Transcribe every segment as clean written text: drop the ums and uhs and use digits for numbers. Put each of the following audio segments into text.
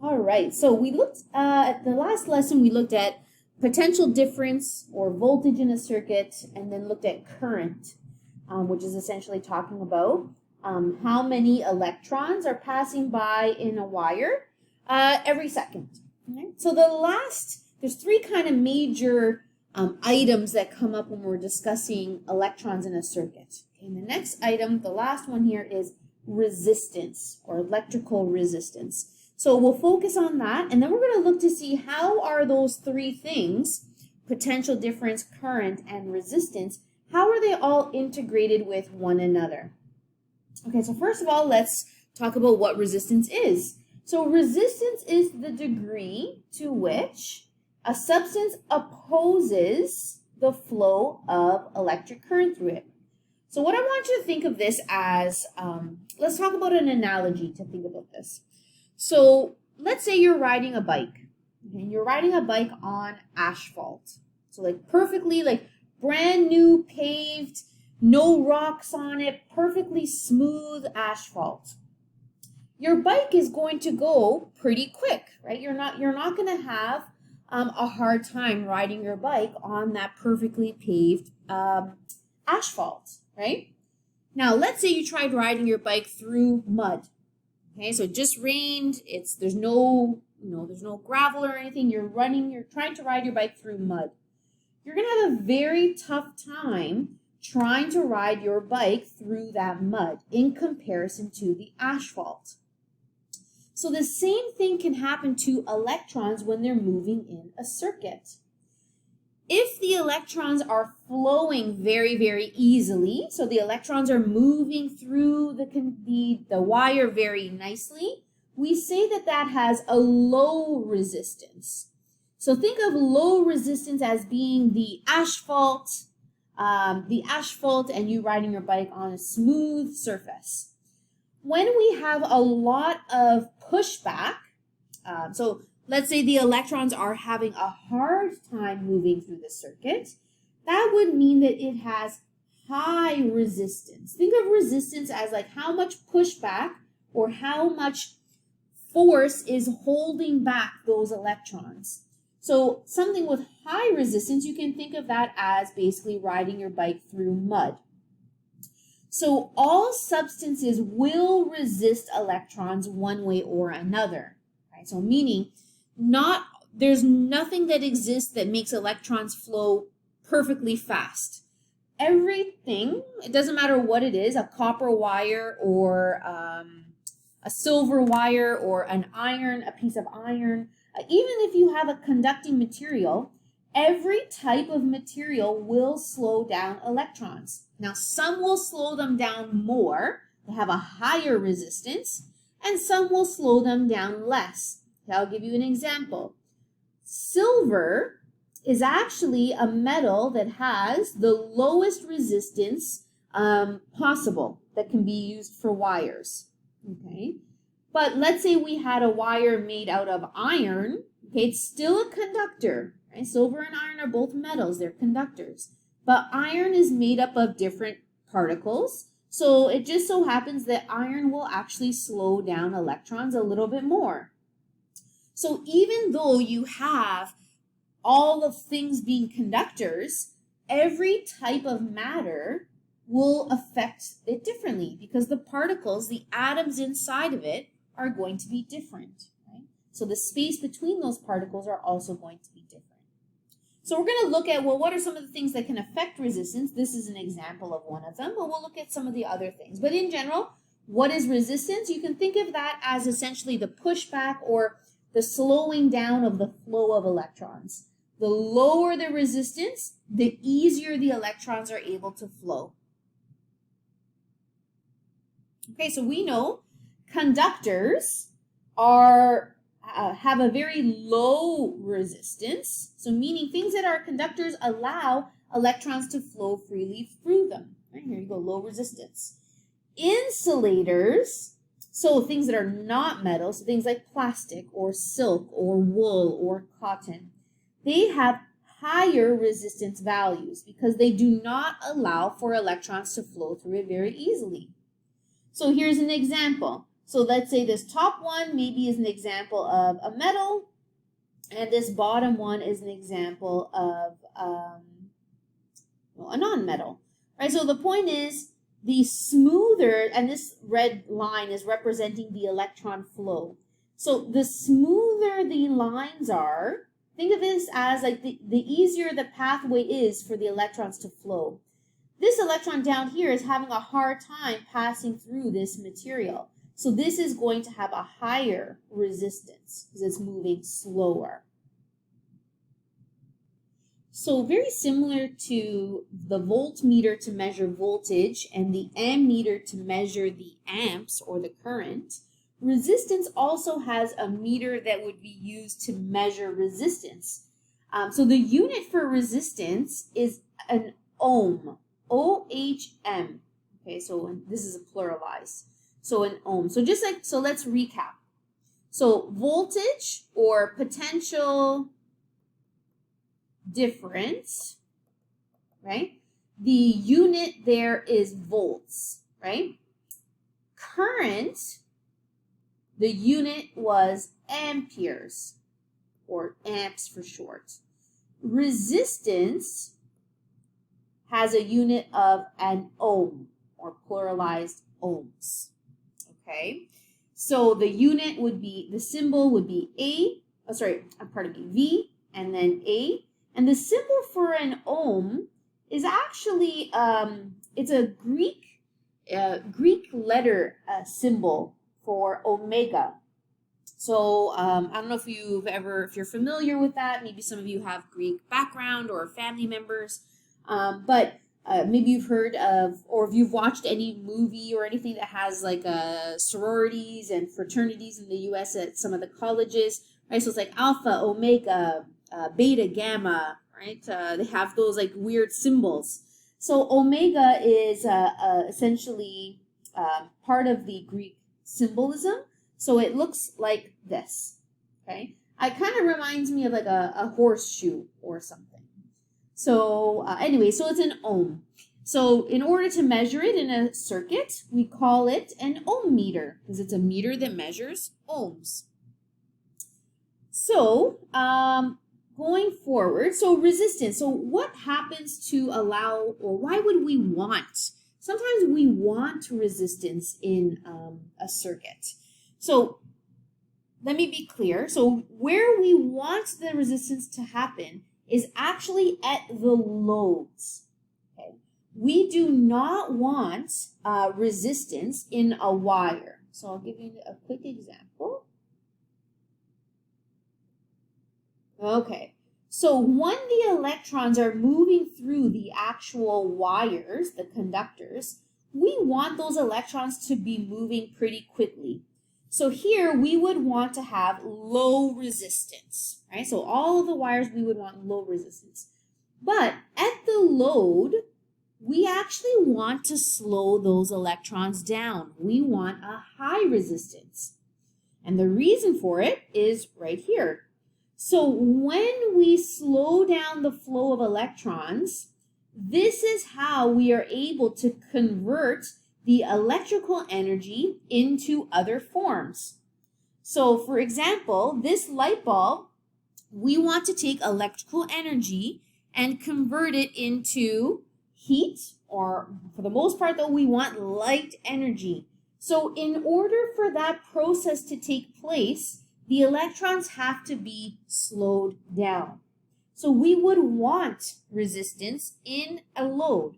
All right, so we looked at the last lesson, we looked at potential difference or voltage in a circuit, and then looked at current, which is essentially talking about how many electrons are passing by in a wire every second. Okay? So there's three kind of major items that come up when we're discussing electrons in a circuit. Okay, and the next item, the last one here, is resistance or electrical resistance. So we'll focus on that, and then we're going to look to see how are those three things, potential difference, current, and resistance, how are they all integrated with one another? Okay, so first of all, let's talk about what resistance is. So resistance is the degree to which a substance opposes the flow of electric current through it. So what I want you to think of this as, let's talk about an analogy to think about this. So let's say you're riding a bike, okay, and you're riding a bike on asphalt. So like perfectly, like brand new paved, no rocks on it, perfectly smooth asphalt. Your bike is going to go pretty quick, right? You're not going to have a hard time riding your bike on that perfectly paved asphalt, right? Now, let's say you tried riding your bike through mud. Okay, so it just rained. There's no gravel or anything. You're trying to ride your bike through mud. You're going to have a very tough time trying to ride your bike through that mud in comparison to the asphalt. So the same thing can happen to electrons when they're moving in a circuit. If the electrons are flowing very, very easily, so the electrons are moving through the wire very nicely, we say that that has a low resistance. So think of low resistance as being the asphalt and you riding your bike on a smooth surface. When we have a lot of pushback, so let's say the electrons are having a hard time moving through the circuit, that would mean that it has high resistance. Think of resistance as like how much pushback or how much force is holding back those electrons. So something with high resistance, you can think of that as basically riding your bike through mud. So all substances will resist electrons one way or another. Right? So meaning there's nothing that exists that makes electrons flow perfectly fast. Everything, it doesn't matter what it is, a copper wire or a silver wire or a piece of iron, even if you have a conducting material, every type of material will slow down electrons. Now, some will slow them down more, they have a higher resistance, and some will slow them down less. I'll give you an example. Silver is actually a metal that has the lowest resistance possible that can be used for wires. Okay, but let's say we had a wire made out of iron. Okay, it's still a conductor. Right? Silver and iron are both metals; they're conductors. But iron is made up of different particles, so it just so happens that iron will actually slow down electrons a little bit more. So even though you have all of things being conductors, every type of matter will affect it differently because the particles, the atoms inside of it, are going to be different. Right? So the space between those particles are also going to be different. So we're going to look at, well, what are some of the things that can affect resistance? This is an example of one of them, but we'll look at some of the other things. But in general, what is resistance? You can think of that as essentially the pushback or the slowing down of the flow of electrons. The lower the resistance, the easier the electrons are able to flow. Okay, so we know conductors have a very low resistance. So meaning things that are conductors allow electrons to flow freely through them. Right, here you go, low resistance. Insulators, so things that are not metal, so things like plastic or silk or wool or cotton, they have higher resistance values because they do not allow for electrons to flow through it very easily. So here's an example. So let's say this top one maybe is an example of a metal, and this bottom one is an example of a non-metal, right? So the point is, the smoother, and this red line is representing the electron flow. So the smoother the lines are, think of this as like the easier the pathway is for the electrons to flow. This electron down here is having a hard time passing through this material. So this is going to have a higher resistance because it's moving slower. So very similar to the voltmeter to measure voltage and the ammeter to measure the amps or the current, resistance also has a meter that would be used to measure resistance. So the unit for resistance is an ohm, O-H-M. Okay, so this is a pluralized. So an ohm. So let's recap. So voltage or potential difference, right? The unit there is volts, right? Current, the unit was amperes, or amps for short. Resistance has a unit of an ohm, or pluralized ohms, okay? So the unit would be, the symbol would be V, and then A. And the symbol for an ohm is actually, it's a Greek letter symbol for omega. So I don't know if if you're familiar with that. Maybe some of you have Greek background or family members, but maybe you've heard of, or if you've watched any movie or anything that has like sororities and fraternities in the U.S. at some of the colleges, right? So it's like alpha, omega, beta, gamma, right? They have those like weird symbols. So omega is essentially part of the Greek symbolism. So it looks like this, okay? It kind of reminds me of like a horseshoe or something. So anyway, so it's an ohm. So in order to measure it in a circuit, we call it an ohm meter because it's a meter that measures ohms. So going forward, so resistance. So what happens to allow, or why would we want? Sometimes we want resistance in a circuit. So let me be clear. So where we want the resistance to happen is actually at the loads. Okay? We do not want resistance in a wire. So I'll give you a quick example. Okay, so when the electrons are moving through the actual wires, the conductors, we want those electrons to be moving pretty quickly. So here we would want to have low resistance, right? So all of the wires, we would want low resistance. But at the load, we actually want to slow those electrons down. We want a high resistance. And the reason for it is right here. So when we slow down the flow of electrons, this is how we are able to convert the electrical energy into other forms. So for example, this light bulb, we want to take electrical energy and convert it into heat, or for the most part though, we want light energy. So in order for that process to take place, the electrons have to be slowed down. So we would want resistance in a load.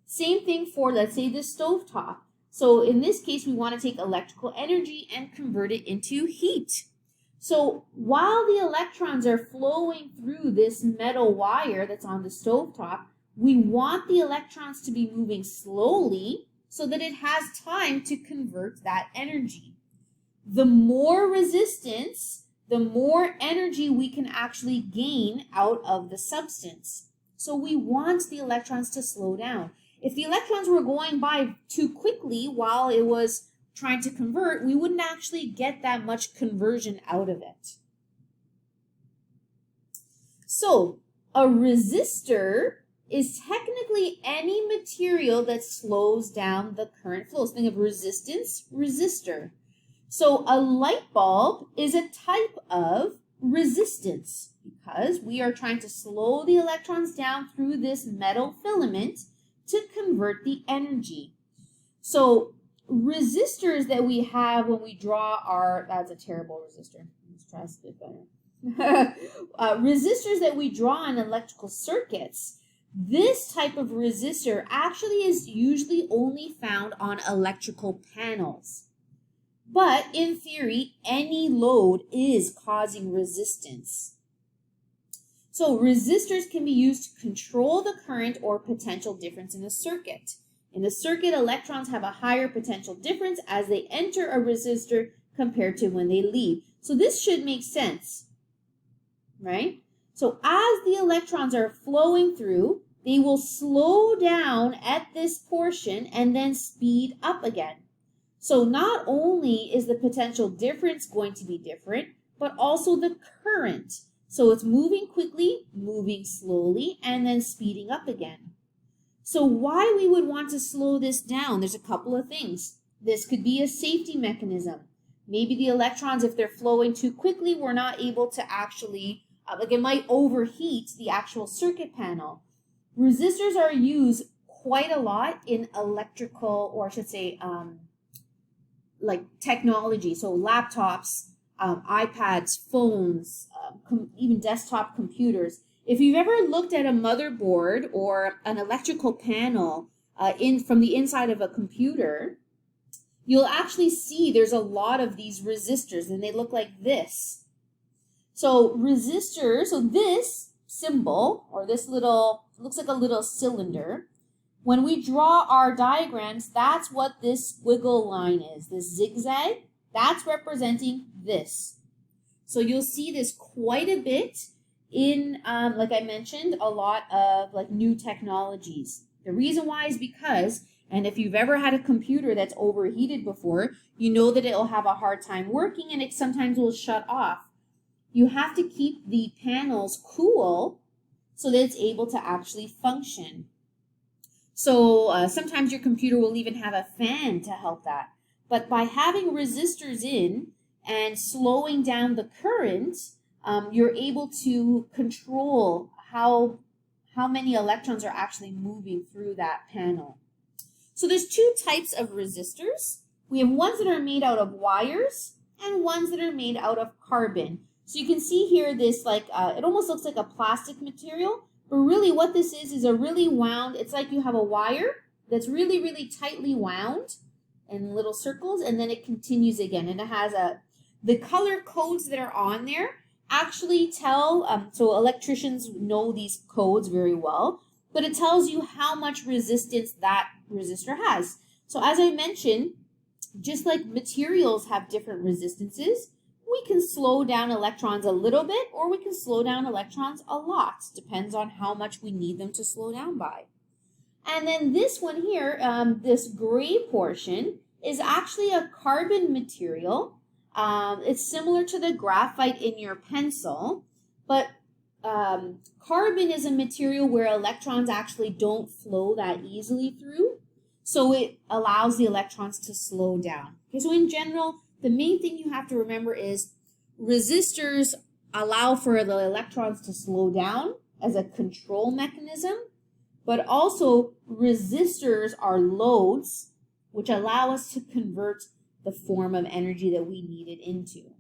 Same thing for, let's say, the stovetop. So in this case, we want to take electrical energy and convert it into heat. So while the electrons are flowing through this metal wire that's on the stovetop, we want the electrons to be moving slowly so that it has time to convert that energy. The more resistance, the more energy we can actually gain out of the substance. So we want the electrons to slow down. If the electrons were going by too quickly while it was trying to convert, we wouldn't actually get that much conversion out of it. So a resistor is technically any material that slows down the current flow. So think of resistance, resistor. So a light bulb is a type of resistance because we are trying to slow the electrons down through this metal filament to convert the energy. So resistors that we have when we draw our, that's a terrible resistor. Let's try a bit better. Resistors that we draw in electrical circuits, this type of resistor actually is usually only found on electrical panels. But in theory, any load is causing resistance. So resistors can be used to control the current or potential difference in a circuit. In a circuit, electrons have a higher potential difference as they enter a resistor compared to when they leave. So this should make sense, right? So as the electrons are flowing through, they will slow down at this portion and then speed up again. So not only is the potential difference going to be different, but also the current. So it's moving quickly, moving slowly, and then speeding up again. So why we would want to slow this down, there's a couple of things. This could be a safety mechanism. Maybe the electrons, if they're flowing too quickly, we're not able to actually, like it might overheat the actual circuit panel. Resistors are used quite a lot in electrical, or I should say, like technology. So laptops, iPads, phones, even desktop computers. If you've ever looked at a motherboard or an electrical panel from the inside of a computer, you'll actually see there's a lot of these resistors, and they look like this. So resistors, so this symbol, or this little, looks like a little cylinder, when we draw our diagrams, that's what this squiggle line is, this zigzag, that's representing this. So you'll see this quite a bit in, like I mentioned, a lot of like new technologies. The reason why is because, and if you've ever had a computer that's overheated before, you know that it'll have a hard time working and it sometimes will shut off. You have to keep the panels cool so that it's able to actually function. So sometimes your computer will even have a fan to help that. But by having resistors in and slowing down the current, you're able to control how many electrons are actually moving through that panel. So there's two types of resistors. We have ones that are made out of wires and ones that are made out of carbon. So you can see here this like, it almost looks like a plastic material, but really what this is a really wound, it's like you have a wire that's really, really tightly wound in little circles, and then it continues again. And it has the color codes that are on there actually tell, so electricians know these codes very well, but it tells you how much resistance that resistor has. So as I mentioned, just like materials have different resistances, we can slow down electrons a little bit, or we can slow down electrons a lot. Depends on how much we need them to slow down by. And then this one here, this gray portion, is actually a carbon material. It's similar to the graphite in your pencil, but carbon is a material where electrons actually don't flow that easily through, so it allows the electrons to slow down. Okay, so in general, the main thing you have to remember is resistors allow for the electrons to slow down as a control mechanism, but also resistors are loads which allow us to convert the form of energy that we need it into.